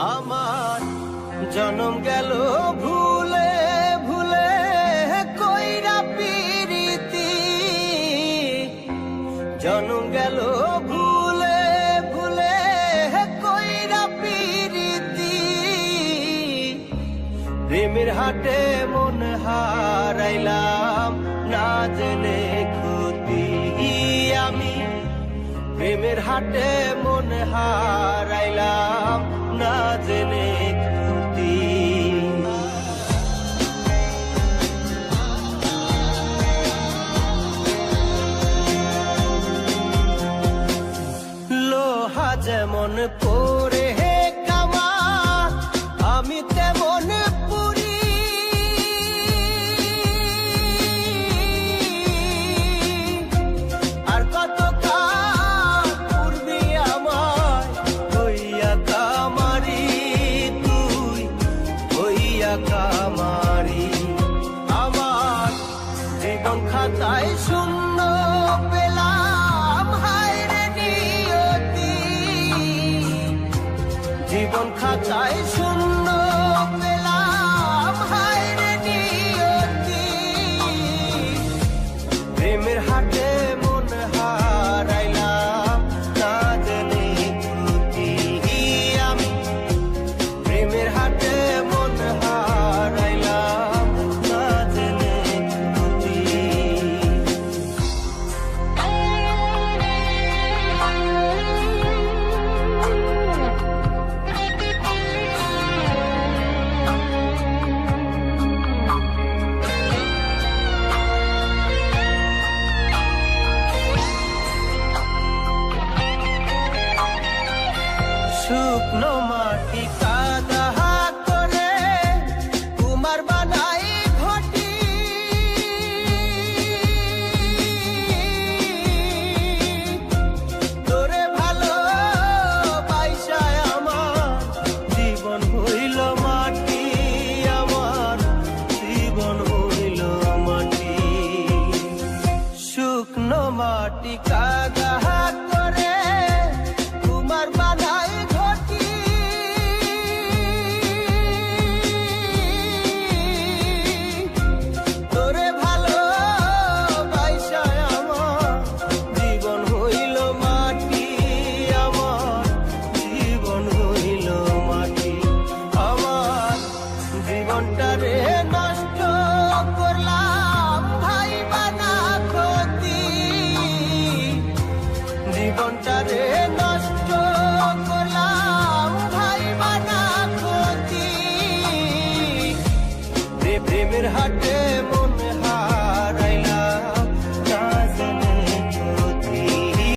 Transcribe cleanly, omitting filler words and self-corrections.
আমার জনম গেল ভুলে ভুলে কইরা পিরিতি, জনম গেল ভুলে ভুলে কইরা পিরিতি। প্রেমের হাটে মন হারাইলাম না জেনে ক্ষতি আমি, প্রেমের হাটে মন হারাইলাম না জেনে ক্ষতি। লোহা যেমন পরে হে কামা, আমি তেমন পুরি। আর কত কাল পূর্বি আমার হইয়া কামারি, তুই হইয়া কামারি। আমার জীবন খাতায় শূন্য পেলাম হায় রে নিয়তি, জীবন খাতায় শূন্য পেলাম হায় রে নিয়তি। প্রেমের হাটে মন হারাইলাম না জেনে ক্ষতি আমি, প্রেমের হাটে মন হারাইলাম না জেনে ক্ষতি। শুকনো মাটি কাদা করে কুমার বানাই ঘটি, তোরে ভালো বাইসায় আমার জীবন হইল মাটি, আমার জীবন হইল মাটি। শুকনো মাটি কাদা করে কুমার বানাই ঘটি, তোরে ভালো বাইসায় আমার জীবন হইল মাটি, আমার জীবন হইল মাটি। আমার জীবনটারে নষ্ট করলাম ভাই বানা ক্ষতি, জীবনটারে নষ্ট করলাম ভাই বানা ক্ষতি। প্রেমের হাটে